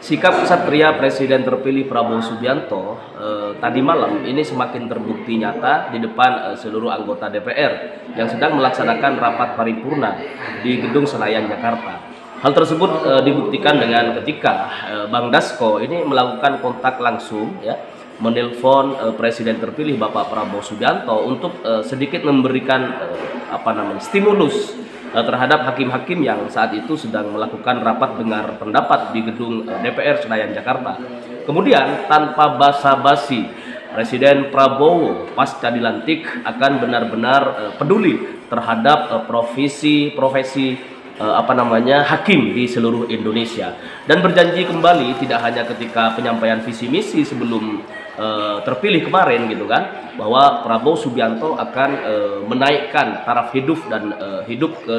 Sikap Satria Presiden terpilih Prabowo Subianto tadi malam ini semakin terbukti nyata di depan seluruh anggota DPR yang sedang melaksanakan rapat paripurna di Gedung Senayan, Jakarta. Hal tersebut dibuktikan dengan ketika Bang Dasko ini melakukan kontak langsung, ya, menelpon Presiden terpilih Bapak Prabowo Subianto untuk sedikit memberikan stimulus terhadap hakim-hakim yang saat itu sedang melakukan rapat dengar pendapat di gedung DPR Senayan, Jakarta. Kemudian tanpa basa-basi, Presiden Prabowo pasca dilantik akan benar-benar peduli terhadap profesi hakim di seluruh Indonesia, dan berjanji kembali tidak hanya ketika penyampaian visi misi sebelum terpilih kemarin gitu kan, bahwa Prabowo Subianto akan menaikkan taraf hidup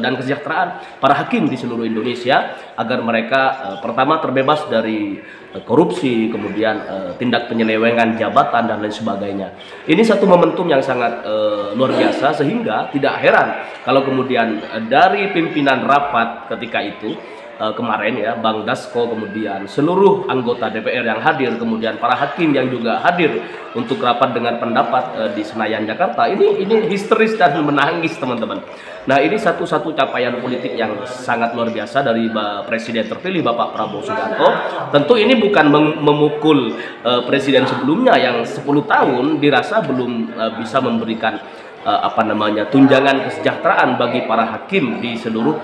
dan kesejahteraan para hakim di seluruh Indonesia agar mereka pertama terbebas dari korupsi, kemudian tindak penyelewengan jabatan dan lain sebagainya. Ini satu momentum yang sangat luar biasa, sehingga tidak heran kalau kemudian dari pimpinan rapat ketika itu kemarin, ya, Bang Dasko, kemudian seluruh anggota DPR yang hadir, kemudian para hakim yang juga hadir untuk rapat dengar pendapat di Senayan, Jakarta, ini histeris dan menangis, teman-teman. Nah, ini satu capaian politik yang sangat luar biasa dari Presiden terpilih Bapak Prabowo Subianto. Tentu ini bukan memukul presiden sebelumnya yang 10 tahun dirasa belum bisa memberikan tunjangan kesejahteraan bagi para hakim di seluruh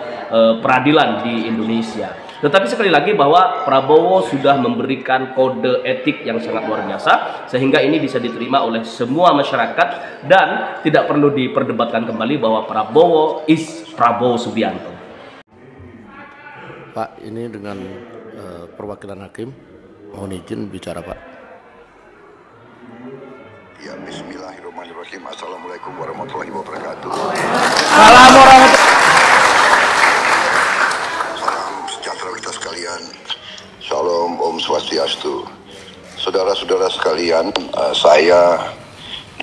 peradilan di Indonesia. Tetapi sekali lagi bahwa Prabowo sudah memberikan kode etik yang sangat luar biasa, sehingga ini bisa diterima oleh semua masyarakat dan tidak perlu diperdebatkan kembali bahwa Prabowo is Prabowo Subianto. Pak, ini dengan perwakilan hakim, mohon izin bicara, Pak. Ya, bismillahirrahmanirrahim. Assalamualaikum warahmatullahi wabarakatuh. Salam sejahtera kita sekalian. Shalom, Om Swastiastu. Saudara-saudara sekalian, saya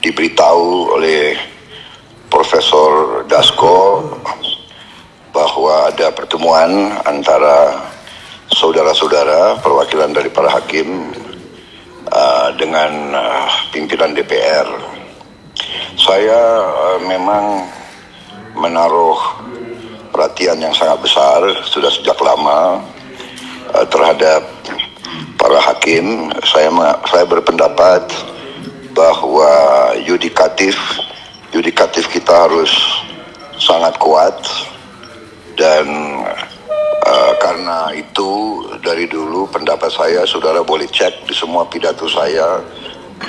diberitahu oleh Profesor Dasko bahwa ada pertemuan antara saudara-saudara perwakilan dari para hakim dengan pimpinan DPR. Saya memang menaruh perhatian yang sangat besar sudah sejak lama terhadap para hakim. Saya berpendapat bahwa yudikatif kita harus sangat kuat, dan karena itu dari dulu pendapat saya, saudara boleh cek di semua pidato saya,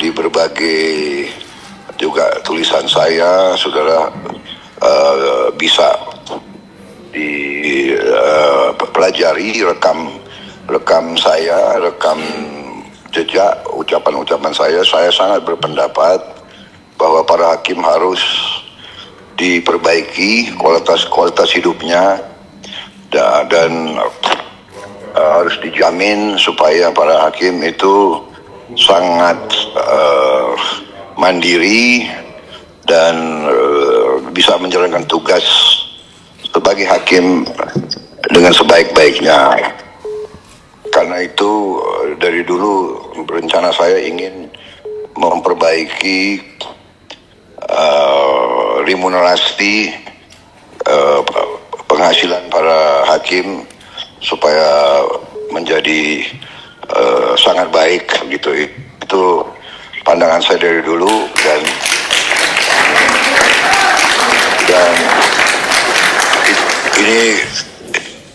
di berbagai juga tulisan saya, saudara bisa dipelajari rekam saya, rekam jejak ucapan-ucapan saya. Saya sangat berpendapat bahwa para hakim harus diperbaiki kualitas hidupnya, dan harus dijamin supaya para hakim itu sangat mandiri dan bisa menjalankan tugas sebagai hakim dengan sebaik-baiknya. Karena itu dari dulu rencana saya ingin memperbaiki remunerasi penghasilan para hakim supaya menjadi sangat baik gitu. Itu pandangan saya dari dulu, dan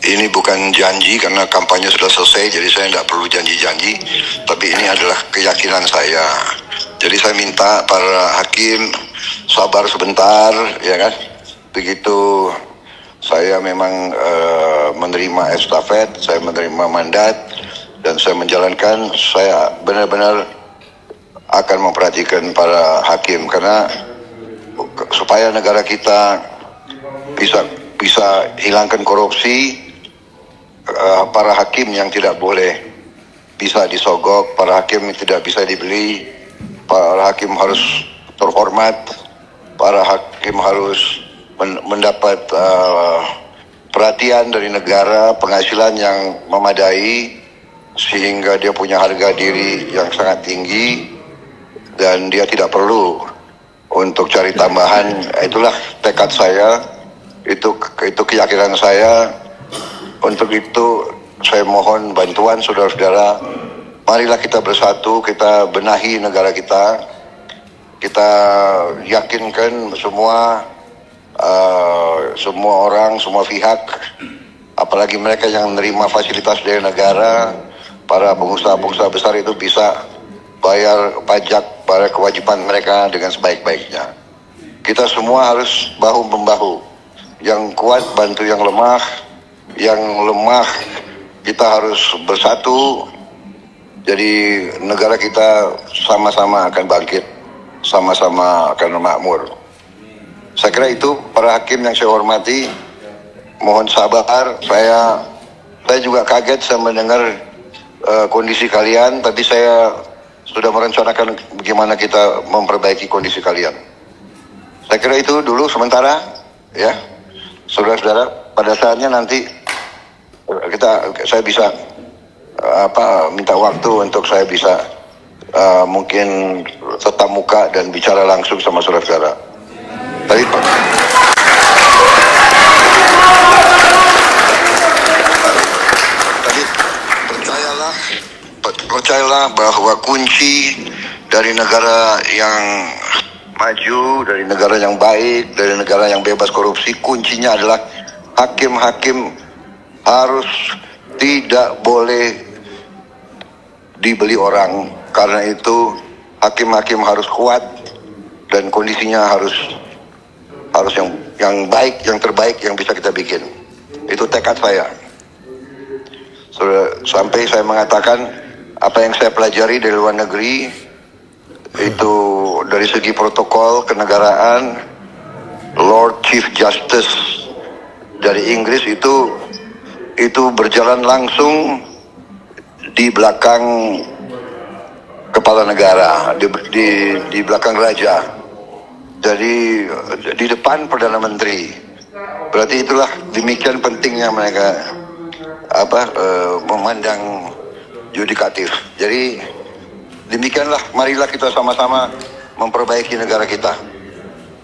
ini bukan janji karena kampanye sudah selesai, jadi saya tidak perlu janji-janji, tapi ini adalah keyakinan saya. Jadi saya minta para hakim sabar sebentar, ya kan. Begitu saya memang menerima estafet, saya menerima mandat, dan saya menjalankan, saya benar-benar akan memperhatikan para hakim, karena supaya negara kita bisa hilangkan korupsi, para hakim yang tidak boleh bisa disogok, para hakim yang tidak bisa dibeli, para hakim harus terhormat, para hakim harus mendapat perhatian dari negara, penghasilan yang memadai, sehingga dia punya harga diri yang sangat tinggi dan dia tidak perlu untuk cari tambahan. Itulah tekad saya, itu keyakinan saya. Untuk itu saya mohon bantuan saudara-saudara. Marilah kita bersatu, kita benahi negara kita. Kita yakinkan semua orang, semua pihak, apalagi mereka yang menerima fasilitas dari negara, para pengusaha-pengusaha besar itu bisa bayar pajak pada kewajiban mereka dengan sebaik-baiknya. Kita semua harus bahu-membahu. Yang kuat bantu yang lemah, yang lemah kita harus bersatu. Jadi negara kita sama-sama akan bangkit, sama-sama akan makmur. Saya kira itu para hakim yang saya hormati, mohon sabar. Saya juga kaget saya mendengar kondisi kalian, tapi saya sudah merencanakan bagaimana kita memperbaiki kondisi kalian. Saya kira itu dulu sementara, ya, saudara-saudara. Pada saatnya nanti saya bisa minta waktu untuk saya bisa mungkin tetap muka dan bicara langsung sama saudara-saudara. Tapi percayalah bahwa kunci dari negara yang maju, dari negara yang baik, dari negara yang bebas korupsi, kuncinya adalah hakim-hakim harus tidak boleh dibeli orang. Karena itu hakim-hakim harus kuat dan kondisinya harus yang baik, yang terbaik yang bisa kita bikin. Itu tekad saya. Sampai saya mengatakan apa yang saya pelajari dari luar negeri itu dari segi protokol kenegaraan, Lord Chief Justice dari Inggris itu berjalan langsung di belakang kepala negara, di belakang raja. Jadi di depan Perdana Menteri. Berarti itulah demikian pentingnya mereka memandang yudikatif. Jadi demikianlah, marilah kita sama-sama memperbaiki negara kita.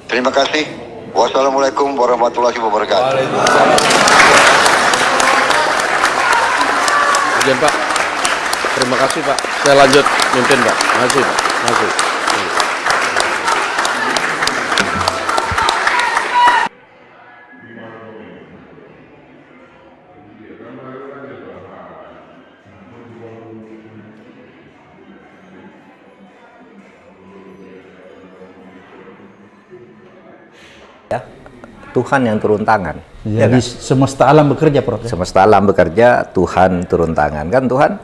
Terima kasih. Wassalamualaikum warahmatullahi wabarakatuh. Izin Pak. Terima kasih Pak. Saya lanjut mimpin Pak. Terima kasih Pak. Terima kasih. Ya, Tuhan yang turun tangan. Jadi ya kan? semesta alam bekerja, Prof. Semesta alam bekerja, Tuhan turun tangan. Kan Tuhan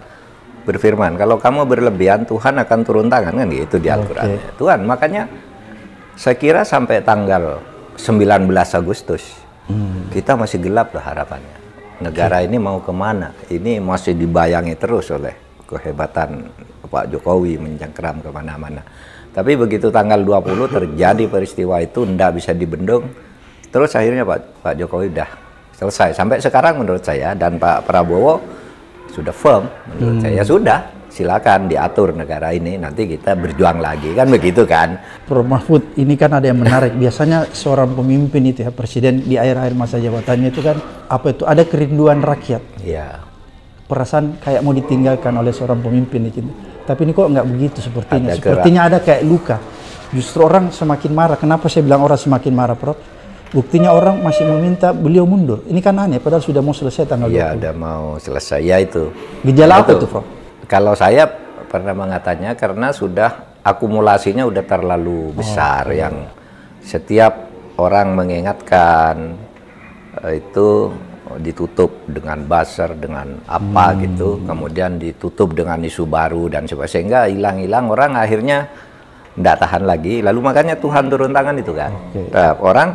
berfirman, kalau kamu berlebihan, Tuhan akan turun tangan, kan gitu di Al-Quran. Tuhan, makanya saya kira sampai tanggal 19 Agustus, kita masih gelap lah harapannya. Negara ini mau kemana? Ini masih dibayangi terus oleh kehebatan Pak Jokowi mencengkeram kemana-mana. Tapi begitu tanggal 20 terjadi peristiwa itu, tidak bisa dibendung. Terus akhirnya Pak Jokowi udah selesai. Sampai sekarang menurut saya, dan Pak Prabowo sudah firm menurut saya, sudah, silakan diatur negara ini, nanti kita berjuang lagi, kan begitu kan. Prof Mahfud, ini kan ada yang menarik. Biasanya seorang pemimpin itu ya, presiden di akhir-akhir masa jabatannya itu kan, ada kerinduan rakyat. Iya. Perasaan kayak mau ditinggalkan oleh seorang pemimpin itu. Tapi ini kok nggak begitu sepertinya. Sepertinya ada kayak luka. Justru orang semakin marah. Kenapa saya bilang orang semakin marah, Prof? Buktinya orang masih meminta beliau mundur. Ini kan aneh, padahal sudah mau selesai tanggal 20. Iya, udah mau selesai. Ya itu. Gejala apa itu, Prof? Kalau saya pernah mengatakannya karena sudah akumulasinya udah terlalu besar, yang setiap orang mengingatkan itu ditutup dengan buzzer, dengan apa gitu, kemudian ditutup dengan isu baru dan sebagainya, sehingga hilang-hilang orang akhirnya tidak tahan lagi, lalu makanya Tuhan turun tangan itu kan. Nah, orang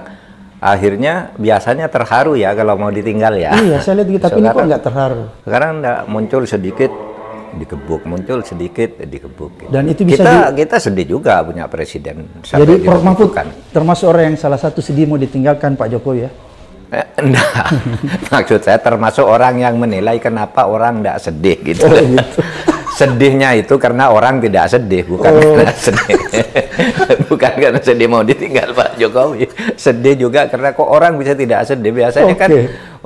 akhirnya biasanya terharu ya kalau mau ditinggal ya. Iya, saya lihat gitu, tapi ini kok nggak terharu. Sekarang muncul sedikit dikebuk, muncul sedikit dikebuk. Gitu. Dan itu bisa kita sedih juga punya presiden. Jadi Prof Mahfud termasuk orang yang salah satu sedih mau ditinggalkan Pak Jokowi ya? Enggak. Maksud saya termasuk orang yang menilai kenapa orang tidak sedih gitu. Sedihnya itu karena orang tidak sedih, bukan karena sedih. Bukan karena sedih mau ditinggal Pak Jokowi. Sedih juga karena kok orang bisa tidak sedih. Biasanya kan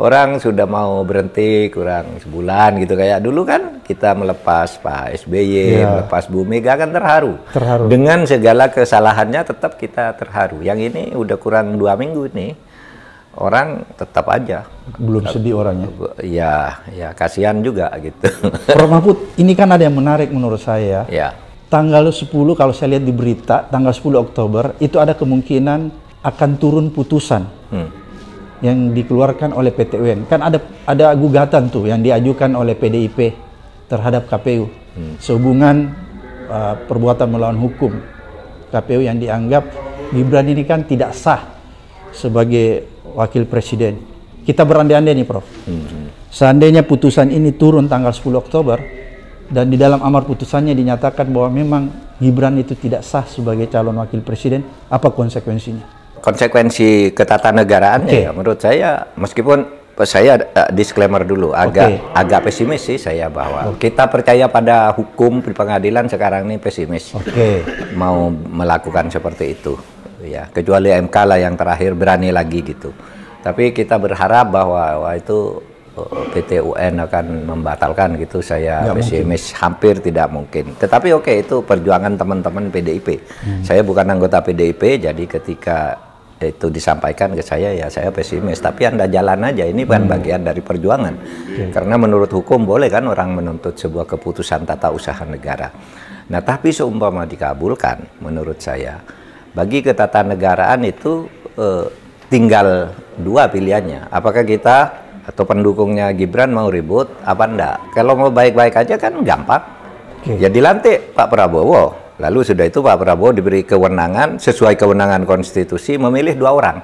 orang sudah mau berhenti kurang sebulan gitu. Kayak dulu kan kita melepas Pak SBY, melepas Bu Mega kan terharu. Dengan segala kesalahannya tetap kita terharu. Yang ini udah kurang 2 minggu nih. Orang tetap aja belum sedih orangnya. Ya kasihan juga gitu. Prof Mahfud, ini kan ada yang menarik menurut saya. Ya. Tanggal 10 kalau saya lihat di berita, tanggal 10 Oktober itu ada kemungkinan akan turun putusan yang dikeluarkan oleh PT UN. Kan ada gugatan tuh yang diajukan oleh PDIP terhadap KPU sehubungan perbuatan melawan hukum KPU yang dianggap Gibran ini kan tidak sah sebagai wakil presiden. Kita berandai-andai nih Prof. Seandainya putusan ini turun tanggal 10 Oktober dan di dalam amar putusannya dinyatakan bahwa memang Gibran itu tidak sah sebagai calon wakil presiden, apa konsekuensinya? Konsekuensi ketatanegaraan ya menurut saya, meskipun saya disclaimer dulu, agak pesimis sih saya bahwa kita percaya pada hukum di pengadilan sekarang ini pesimis mau melakukan seperti itu. Ya, kecuali MK lah yang terakhir berani lagi gitu. Tapi kita berharap bahwa itu PT UN akan membatalkan gitu. Saya pesimis, hampir tidak mungkin. Tetapi itu perjuangan teman-teman PDIP. Saya bukan anggota PDIP, jadi ketika itu disampaikan ke saya, ya saya pesimis. Tapi Anda jalan aja, ini bukan bagian dari perjuangan. Karena menurut hukum boleh kan orang menuntut sebuah keputusan tata usaha negara. Nah, tapi seumpama dikabulkan, menurut saya, bagi ketatanegaraan itu tinggal 2 pilihannya. Apakah kita atau pendukungnya Gibran mau ribut apa enggak? Kalau mau baik-baik aja kan gampang. Ya dilantik Pak Prabowo. Lalu sudah itu Pak Prabowo diberi kewenangan sesuai kewenangan konstitusi memilih 2 orang.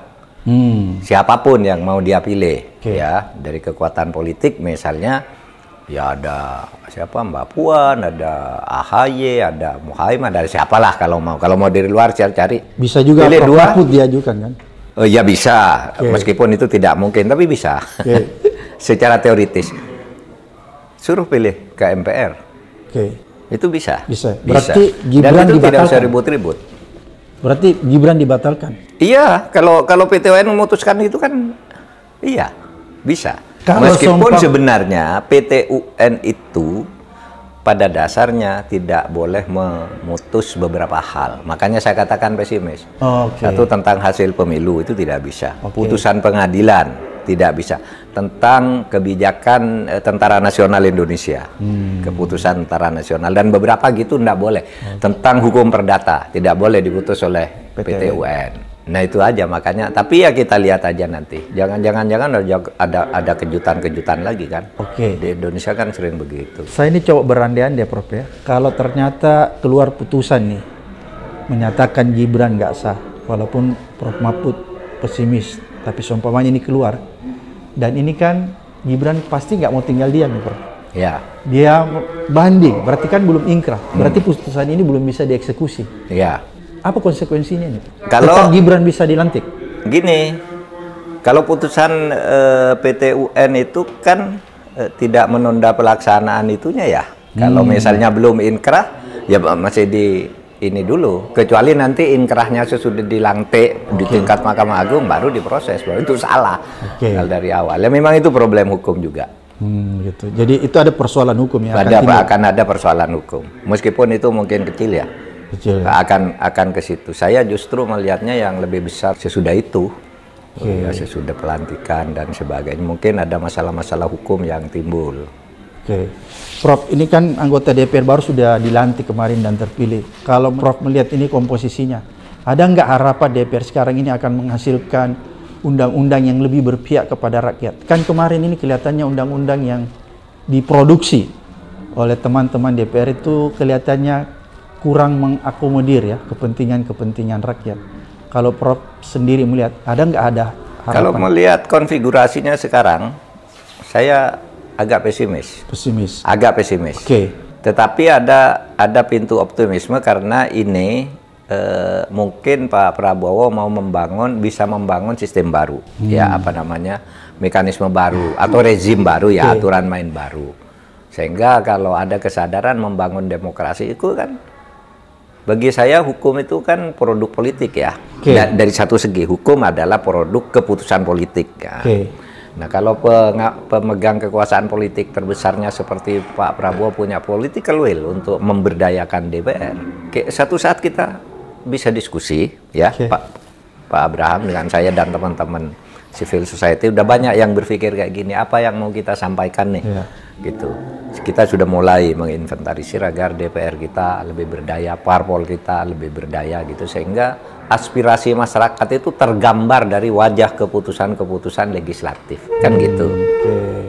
Siapapun yang mau dia pilih. Ya, dari kekuatan politik misalnya ya ada siapa, Mbak Puan, ada AHY, ada Muhaimin, ada siapalah kalau mau dari luar cari. Bisa juga Prof Mahfud diajukan kan? Ya bisa, meskipun itu tidak mungkin, tapi bisa. Secara teoritis. Suruh pilih ke MPR. Itu bisa. Berarti Gibran dan itu dibatalkan. tidak usah ribut-ribut. Berarti Gibran dibatalkan. Iya, kalau PT UN memutuskan itu kan iya, bisa. Kalau meskipun sebenarnya PT UN itu pada dasarnya tidak boleh memutus beberapa hal. Makanya saya katakan pesimis. Satu, tentang hasil pemilu itu tidak bisa. Putusan pengadilan tidak bisa. Tentang kebijakan Tentara Nasional Indonesia. Keputusan Tentara Nasional. Dan beberapa gitu tidak boleh. Tentang hukum perdata tidak boleh diputus oleh PT UN. Nah itu aja makanya, tapi ya kita lihat aja nanti. Jangan ada kejutan-kejutan lagi kan. Di Indonesia kan sering begitu. Saya ini coba berandai-andai Prof ya. Kalau ternyata keluar putusan nih menyatakan Gibran nggak sah, walaupun Prof Mahfud pesimis, tapi seumpamanya ini keluar. Dan ini kan Gibran pasti nggak mau tinggal diam nih Prof. Ya. Dia banding, berarti kan belum ingkrah. Berarti putusan ini belum bisa dieksekusi. Ya. Apa konsekuensinya nih? Kalau tetap Gibran bisa dilantik? Gini, kalau putusan PT UN itu kan tidak menunda pelaksanaan itunya ya. Kalau misalnya belum inkrah, ya masih di ini dulu. Kecuali nanti inkrahnya sesudah dilantik di tingkat Mahkamah Agung baru diproses. Baru itu salah. Kalau dari awal. Ya memang itu problem hukum juga. Gitu. Jadi itu ada persoalan hukum ya? Akan ada persoalan hukum. Meskipun itu mungkin kecil ya. Akan ke situ. Saya justru melihatnya yang lebih besar sesudah itu, ya, sesudah pelantikan dan sebagainya. Mungkin ada masalah-masalah hukum yang timbul. Prof, ini kan anggota DPR baru sudah dilantik kemarin dan terpilih. Kalau Prof melihat ini komposisinya, ada nggak harapan DPR sekarang ini akan menghasilkan undang-undang yang lebih berpihak kepada rakyat? Kan kemarin ini kelihatannya undang-undang yang diproduksi oleh teman-teman DPR itu kelihatannya kurang mengakomodir ya kepentingan-kepentingan rakyat. Kalau Prof sendiri melihat, ada nggak ada harapan? Kalau melihat konfigurasinya sekarang, saya agak pesimis. Agak pesimis. Tetapi ada pintu optimisme karena ini mungkin Pak Prabowo mau bisa membangun sistem baru, ya apa namanya, mekanisme baru atau rezim baru, ya aturan main baru. Sehingga kalau ada kesadaran membangun demokrasi itu kan, bagi saya hukum itu kan produk politik ya. Dari satu segi hukum adalah produk keputusan politik. Ya. Nah kalau pemegang kekuasaan politik terbesarnya seperti Pak Prabowo punya political will untuk memberdayakan DPR, satu saat kita bisa diskusi ya Pak Abraham dengan saya dan teman-teman civil society udah banyak yang berpikir kayak gini, apa yang mau kita sampaikan nih gitu. Kita sudah mulai menginventarisir agar DPR kita lebih berdaya, parpol kita lebih berdaya gitu, sehingga aspirasi masyarakat itu tergambar dari wajah keputusan-keputusan legislatif kan gitu.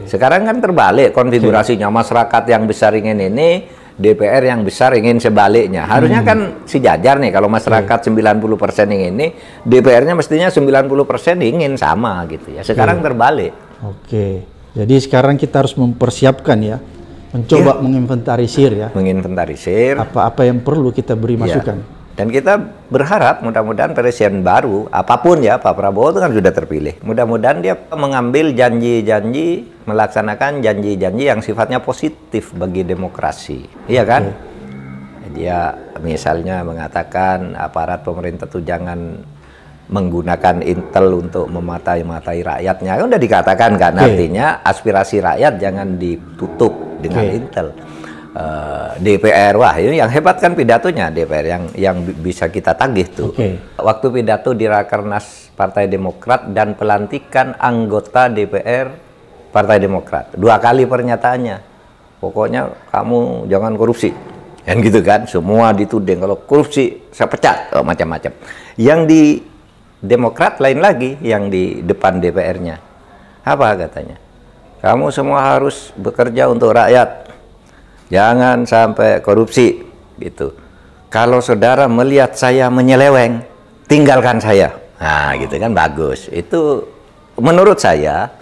Sekarang kan terbalik konfigurasinya, masyarakat yang besar ingin ini, DPR yang besar ingin sebaliknya. Harusnya kan sejajar nih, kalau masyarakat 90% ingin ini, DPR-nya mestinya 90% ingin sama gitu ya. Sekarang terbalik. Jadi sekarang kita harus mempersiapkan ya, mencoba menginventarisir ya. Menginventarisir apa-apa yang perlu kita beri masukan. Dan kita berharap mudah-mudahan presiden baru, apapun ya, Pak Prabowo itu kan sudah terpilih. Mudah-mudahan dia mengambil janji-janji, melaksanakan janji-janji yang sifatnya positif bagi demokrasi. Iya kan? Dia misalnya mengatakan aparat pemerintah itu jangan menggunakan intel untuk mematai-matai rakyatnya. Kan udah dikatakan kan, artinya aspirasi rakyat jangan ditutup dengan intel. DPR, wah ini yang hebat kan pidatonya DPR yang bisa kita tagih tuh. Waktu pidato di Rakernas Partai Demokrat dan pelantikan anggota DPR Partai Demokrat, 2 kali pernyataannya, pokoknya kamu jangan korupsi, kan gitu kan, semua dituding kalau korupsi saya pecat, macam-macam. Yang di Demokrat lain lagi, yang di depan DPR-nya apa katanya, kamu semua harus bekerja untuk rakyat, jangan sampai korupsi gitu. Kalau saudara melihat saya menyeleweng, tinggalkan saya. Nah, gitu kan, bagus. Itu menurut saya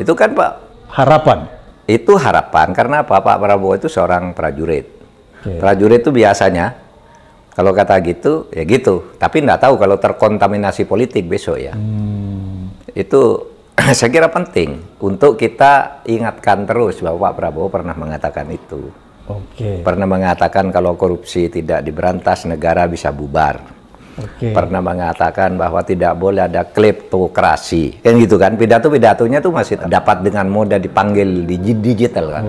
itu kan Pak harapan. Itu harapan karena apa? Pak Prabowo itu seorang prajurit. Prajurit itu biasanya kalau kata gitu ya gitu, tapi nggak tahu kalau terkontaminasi politik besok ya. Itu saya kira penting untuk kita ingatkan terus bahwa Pak Prabowo pernah mengatakan itu. Pernah mengatakan kalau korupsi tidak diberantas negara bisa bubar. Pernah mengatakan bahwa tidak boleh ada kleptokrasi. Kan gitu kan, pidato-pidatonya tuh masih dapat dengan mudah dipanggil di digital kan.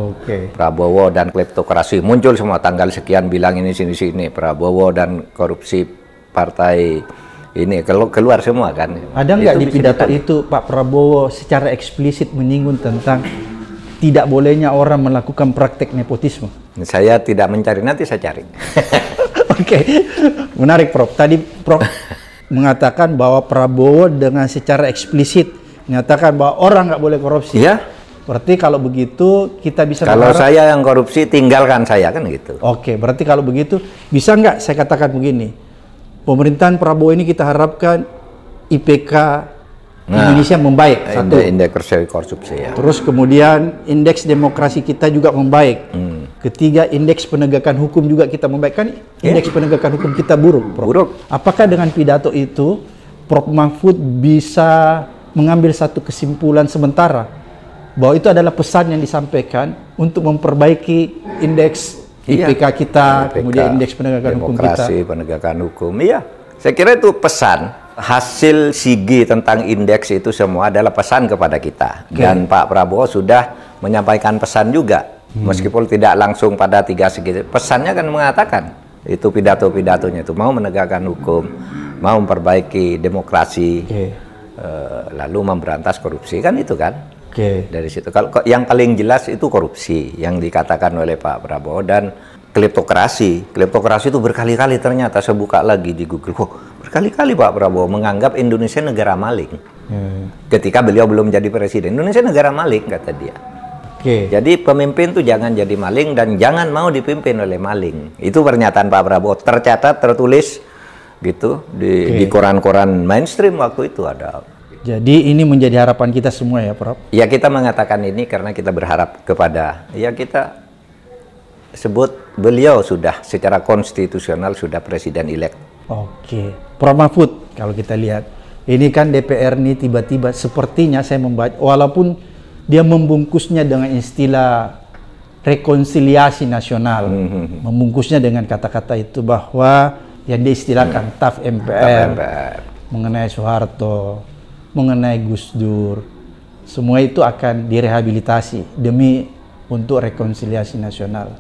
Prabowo dan kleptokrasi muncul semua, tanggal sekian bilang ini sini-sini, Prabowo dan korupsi partai ini keluar semua kan. Ada nggak di pidato itu Pak Prabowo secara eksplisit menyinggung tentang tidak bolehnya orang melakukan praktek nepotisme? Saya tidak mencari, nanti saya cari. Menarik Prof. Tadi Prof mengatakan bahwa Prabowo dengan secara eksplisit menyatakan bahwa orang nggak boleh korupsi. Iya. Berarti kalau begitu kita bisa kalau saya yang korupsi tinggalkan saya kan gitu. Berarti kalau begitu bisa nggak saya katakan begini, pemerintahan Prabowo ini kita harapkan IPK Indonesia membaik, satu. Indeks persepsi korupsi ya. Terus kemudian indeks demokrasi kita juga membaik. Ketiga, indeks penegakan hukum juga kita membaik. Kan indeks penegakan hukum kita buruk, Prof. Buruk. Apakah dengan pidato itu Prof Mahfud bisa mengambil satu kesimpulan sementara bahwa itu adalah pesan yang disampaikan untuk memperbaiki indeks IPK kita, kemudian indeks penegakan hukum kita. Demokrasi, penegakan hukum. Iya. Saya kira itu pesan. Hasil SIGI tentang indeks itu semua adalah pesan kepada kita. Dan Pak Prabowo sudah menyampaikan pesan juga. Meskipun tidak langsung pada 3 segi, pesannya kan mengatakan itu pidato-pidatonya itu mau menegakkan hukum, mau memperbaiki demokrasi, lalu memberantas korupsi, kan itu kan. Dari situ kalau yang paling jelas itu korupsi yang dikatakan oleh Pak Prabowo, dan kleptokrasi itu berkali-kali ternyata saya buka lagi di Google, berkali-kali Pak Prabowo menganggap Indonesia negara maling. Ketika beliau belum jadi presiden, Indonesia negara maling kata dia. Jadi pemimpin tuh jangan jadi maling dan jangan mau dipimpin oleh maling. Itu pernyataan Pak Prabowo, tercatat, tertulis gitu di koran-koran mainstream waktu itu ada. Jadi ini menjadi harapan kita semua ya, Prof? Ya, kita mengatakan ini karena kita berharap kepada, ya kita sebut beliau sudah secara konstitusional sudah presiden elect Oke, Prof Mahfud, kalau kita lihat ini kan DPR ini tiba-tiba sepertinya saya membaca, walaupun dia membungkusnya dengan istilah rekonsiliasi nasional, membungkusnya dengan kata-kata itu bahwa yang diistilahkan TAF MPR, mengenai Soeharto, mengenai Gus Dur, semua itu akan direhabilitasi demi untuk rekonsiliasi nasional.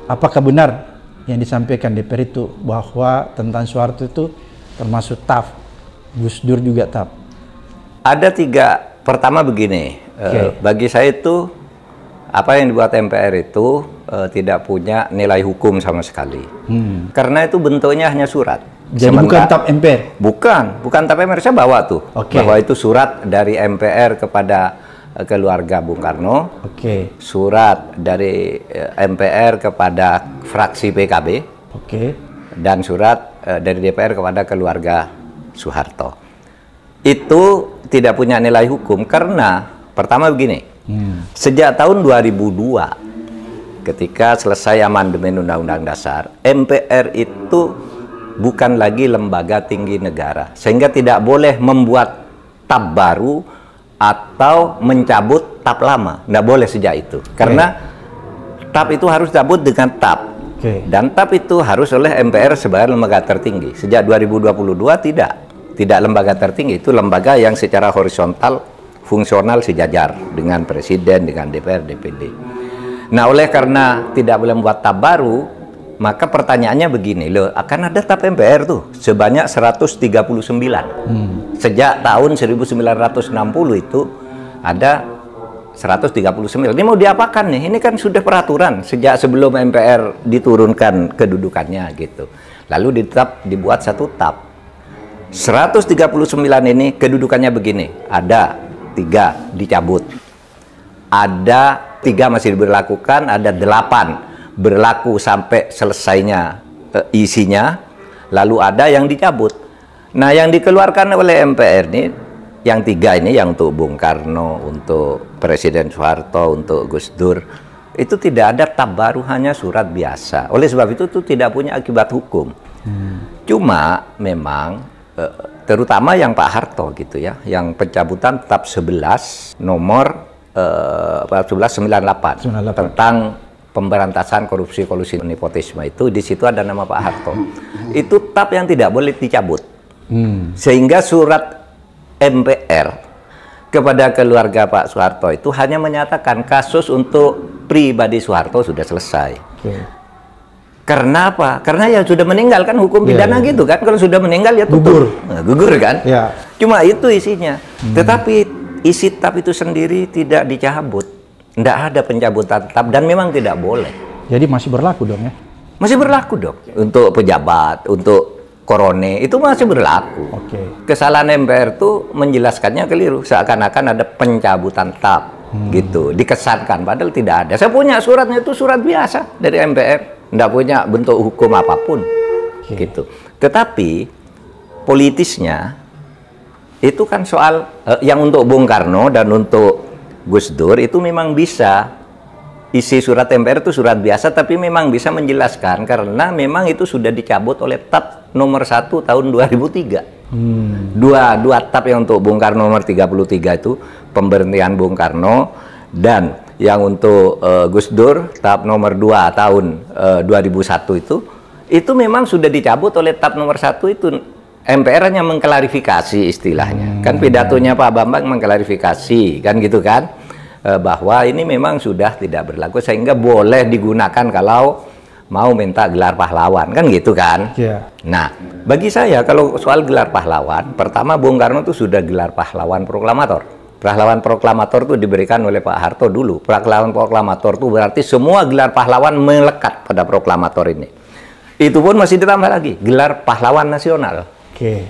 Apakah benar yang disampaikan DPR itu bahwa tentang Soeharto itu termasuk TAF, Gus Dur juga TAF? Ada tiga. Pertama begini, bagi saya itu apa yang dibuat MPR itu tidak punya nilai hukum sama sekali. Karena itu bentuknya hanya surat. Jadi bukan TAF MPR? Bukan TAF MPR. Saya bawa tuh, bahwa itu surat dari MPR kepada keluarga Bung Karno, surat dari MPR kepada fraksi PKB, dan surat dari DPR kepada keluarga Soeharto. Itu tidak punya nilai hukum karena pertama begini, sejak tahun 2002 ketika selesai amandemen Undang-Undang Dasar, MPR itu bukan lagi lembaga tinggi negara, sehingga tidak boleh membuat TAP baru atau mencabut TAP lama, tidak boleh sejak itu, karena TAP itu harus cabut dengan TAP, dan TAP itu harus oleh MPR sebagai lembaga tertinggi. Sejak 2022 tidak lembaga tertinggi, itu lembaga yang secara horizontal fungsional sejajar dengan presiden, dengan DPR, DPD. Nah, oleh karena tidak boleh membuat TAP baru, maka pertanyaannya begini, loh, akan ada TAP MPR tuh sebanyak 139. Sejak tahun 1960 itu ada 139. Ini mau diapakan nih? Ini kan sudah peraturan sejak sebelum MPR diturunkan kedudukannya gitu. Lalu dibuat satu TAP. 139 ini kedudukannya begini, ada 3 dicabut, ada 3 masih diberlakukan, ada 8 berlaku sampai selesainya isinya, lalu ada yang dicabut. Nah, yang dikeluarkan oleh MPR ini, yang 3 ini, yang untuk Bung Karno, untuk Presiden Soeharto, untuk Gus Dur, itu tidak ada TAP baru, hanya surat biasa. Oleh sebab itu tidak punya akibat hukum. Cuma memang terutama yang Pak Harto gitu ya, yang pencabutan TAP 11 nomor 1198 tentang pemberantasan korupsi, kolusi, nepotisme, itu di situ ada nama Pak Harto. Itu TAP yang tidak boleh dicabut. Sehingga surat MPR kepada keluarga Pak Soeharto itu hanya menyatakan kasus untuk pribadi Soeharto sudah selesai. Karena apa? Karena ya sudah meninggal kan, hukum pidana gitu kan. Kalau sudah meninggal ya tutup. Gugur kan? Cuma itu isinya. Tetapi isi TAP itu sendiri tidak dicabut. Tidak ada pencabutan TAP dan memang tidak boleh. Jadi masih berlaku dong ya? Masih berlaku dong. Untuk pejabat, untuk korone, itu masih berlaku. Kesalahan MPR itu menjelaskannya keliru. Seakan-akan ada pencabutan TAP gitu. Dikesankan, padahal tidak ada. Saya punya suratnya, itu surat biasa dari MPR. Tidak punya bentuk hukum apapun, gitu. Tetapi politisnya itu kan soal yang untuk Bung Karno dan untuk Gus Dur itu memang bisa, isi surat MPR itu surat biasa, tapi memang bisa menjelaskan karena memang itu sudah dicabut oleh TAP nomor 1 tahun 2003. Dua TAP yang untuk Bung Karno nomor 33 itu pemberhentian Bung Karno, dan yang untuk Gus Dur TAP nomor 2 tahun 2001 itu memang sudah dicabut oleh TAP nomor 1 itu. MPR hanya mengklarifikasi istilahnya. Kan pidatonya Pak Bambang mengklarifikasi kan gitu kan, bahwa ini memang sudah tidak berlaku sehingga boleh digunakan kalau mau minta gelar pahlawan kan gitu kan. Nah, bagi saya kalau soal gelar pahlawan, pertama Bung Karno itu sudah gelar pahlawan proklamator. Pahlawan proklamator itu diberikan oleh Pak Harto dulu. Pahlawan proklamator itu berarti semua gelar pahlawan melekat pada proklamator ini. Itu pun masih ditambah lagi, gelar pahlawan nasional.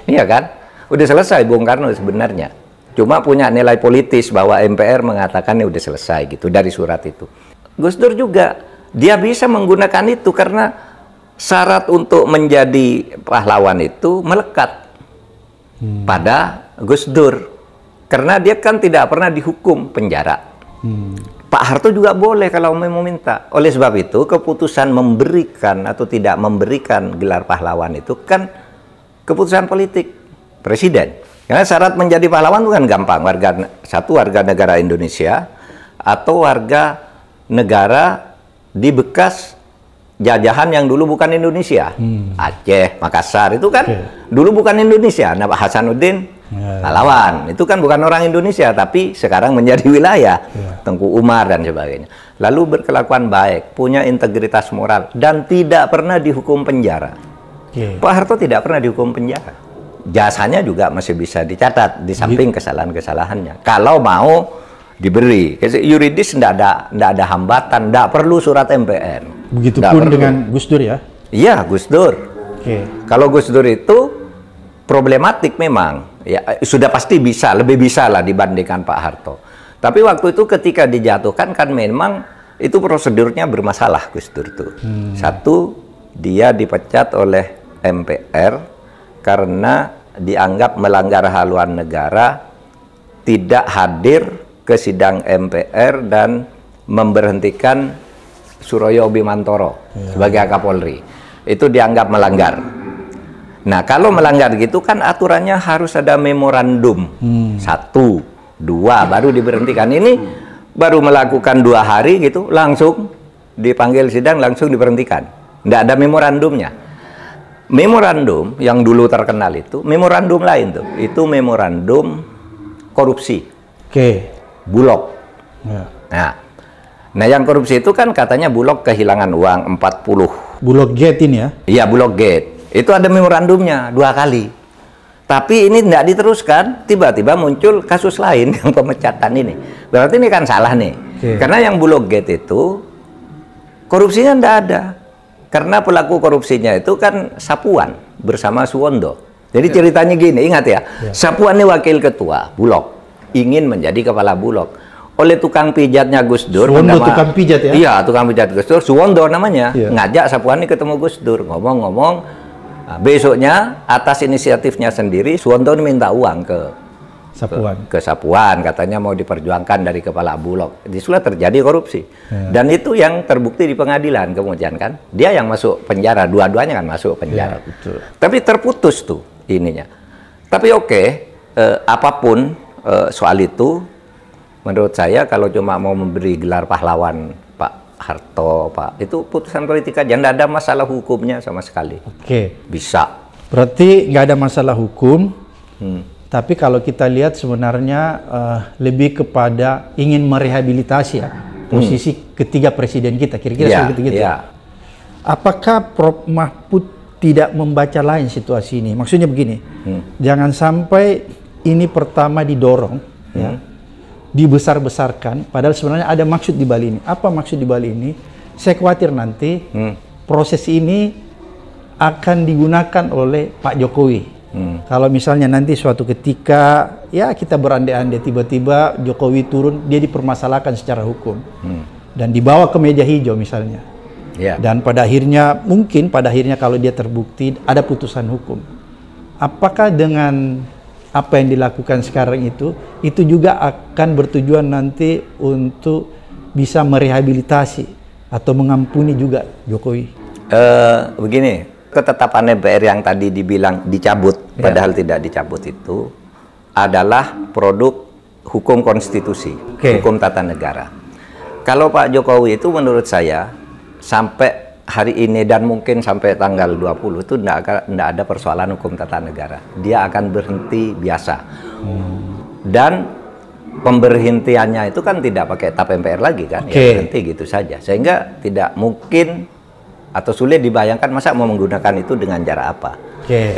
Iya kan? Udah selesai Bung Karno sebenarnya. Cuma punya nilai politis bahwa MPR mengatakan ini udah selesai gitu dari surat itu. Gus Dur juga, dia bisa menggunakan itu karena syarat untuk menjadi pahlawan itu melekat pada Gus Dur. Karena dia kan tidak pernah dihukum penjara. Pak Harto juga boleh kalau mau minta. Oleh sebab itu keputusan memberikan atau tidak memberikan gelar pahlawan itu kan keputusan politik presiden. Karena syarat menjadi pahlawan itu kan gampang, warga negara Indonesia atau warga negara di bekas jajahan yang dulu bukan Indonesia. Aceh, Makassar itu kan dulu bukan Indonesia. Nah, Pak Hasanuddin pahlawan itu kan bukan orang Indonesia tapi sekarang menjadi wilayah. Tengku Umar dan sebagainya. Lalu berkelakuan baik, punya integritas moral dan tidak pernah dihukum penjara. Pak Harto tidak pernah dihukum penjara. Jasanya juga masih bisa dicatat di samping kesalahan-kesalahannya. Kalau mau diberi yuridis, tidak ada hambatan, tidak perlu surat MPR. Begitupun dengan Gus Dur ya? Iya, Gus Dur. Kalau Gus Dur itu problematik memang, ya sudah pasti bisa, lebih bisa lah dibandingkan Pak Harto. Tapi waktu itu ketika dijatuhkan kan memang itu prosedurnya bermasalah Gus Dur itu. Satu, dia dipecat oleh MPR karena dianggap melanggar haluan negara, tidak hadir ke sidang MPR dan memberhentikan Suroyo Bimantoro sebagai Kapolri. Itu dianggap melanggar. Nah, kalau melanggar gitu kan aturannya harus ada memorandum. 1, 2 baru diberhentikan. Ini baru melakukan 2 hari gitu, langsung dipanggil sidang, langsung diberhentikan. Tidak ada memorandumnya. Memorandum yang dulu terkenal itu memorandum lain tuh, itu memorandum korupsi. Bulog. Nah, yang korupsi itu kan katanya Bulog kehilangan uang 40. Bulog Gate ini ya? Iya, Bulog Gate. Itu ada memorandumnya 2 kali. Tapi ini tidak diteruskan, tiba-tiba muncul kasus lain yang pemecatan ini. Berarti ini kan salah nih. Karena yang Bulog Gate itu korupsinya tidak ada. Karena pelaku korupsinya itu kan Sapuan bersama Suwondo. Jadi ceritanya gini, ingat ya, Sapuan ini wakil ketua Bulog, ingin menjadi kepala Bulog. Oleh tukang pijatnya Gus Dur, Suwondo tukang pijat ya? Iya, tukang pijat Gus Dur, Suwondo namanya, ngajak Sapuan ini ketemu Gus Dur, ngomong-ngomong. Nah, besoknya atas inisiatifnya sendiri, Suwondo ini minta uang ke Sapuan, katanya mau diperjuangkan dari kepala Bulog. Disitulah terjadi korupsi. Dan itu yang terbukti di pengadilan kemudian kan. Dia yang masuk penjara, dua-duanya kan masuk penjara. Tapi terputus tuh ininya. Tapi apapun soal itu, menurut saya kalau cuma mau memberi gelar pahlawan Pak Harto, itu putusan politik aja, tidak ada masalah hukumnya sama sekali. Bisa. Berarti nggak ada masalah hukum. Tapi kalau kita lihat sebenarnya lebih kepada ingin merehabilitasi ya posisi ketiga presiden kita, kira-kira seperti itu. Apakah Prof. Mahfud tidak membaca lain situasi ini? Maksudnya begini, jangan sampai ini pertama didorong, ya, dibesar-besarkan, padahal sebenarnya ada maksud di balik ini. Apa maksud di balik ini? Saya khawatir nanti proses ini akan digunakan oleh Pak Jokowi. Kalau misalnya nanti suatu ketika ya kita berandai-andai tiba-tiba Jokowi turun, dia dipermasalahkan secara hukum dan dibawa ke meja hijau misalnya, dan pada akhirnya mungkin kalau dia terbukti ada putusan hukum, apakah dengan apa yang dilakukan sekarang itu juga akan bertujuan nanti untuk bisa merehabilitasi atau mengampuni juga Jokowi? Begini, ketetapan MPR yang tadi dibilang dicabut, padahal tidak dicabut itu adalah produk hukum konstitusi, hukum tata negara. Kalau Pak Jokowi itu menurut saya sampai hari ini dan mungkin sampai tanggal 20 itu tidak ada persoalan hukum tata negara. Dia akan berhenti biasa. Dan pemberhentiannya itu kan tidak pakai tap MPR lagi kan, ya berhenti gitu saja. Sehingga tidak mungkin atau sulit dibayangkan masa mau menggunakan itu dengan cara apa.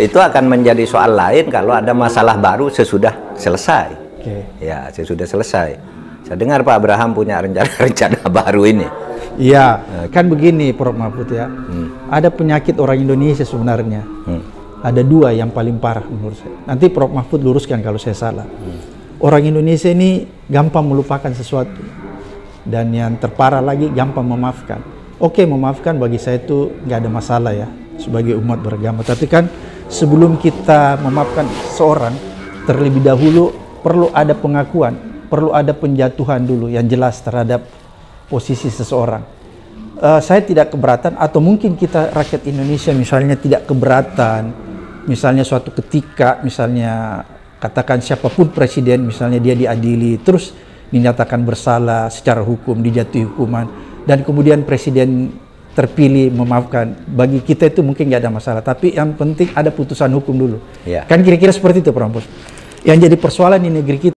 Itu akan menjadi soal lain kalau ada masalah baru sesudah selesai. Ya, sesudah selesai. Saya dengar Pak Abraham punya rencana baru ini. Iya, kan begini Prof. Mahfud ya. Ada penyakit orang Indonesia sebenarnya. Ada 2 yang paling parah menurut saya. Nanti Prof. Mahfud luruskan kalau saya salah. Orang Indonesia ini gampang melupakan sesuatu. Dan yang terparah lagi gampang memaafkan. Memaafkan bagi saya itu nggak ada masalah ya sebagai umat beragama. Tapi kan sebelum kita memaafkan seorang, terlebih dahulu perlu ada pengakuan, perlu ada penjatuhan dulu yang jelas terhadap posisi seseorang. Saya tidak keberatan, atau mungkin kita rakyat Indonesia misalnya tidak keberatan misalnya suatu ketika, misalnya katakan siapapun presiden, misalnya dia diadili, terus dinyatakan bersalah secara hukum, dijatuhi hukuman, dan kemudian presiden terpilih memaafkan, bagi kita itu mungkin nggak ada masalah, tapi yang penting ada putusan hukum dulu. Kan kira-kira seperti itu, Pak Rampos. Yang jadi persoalan di negeri kita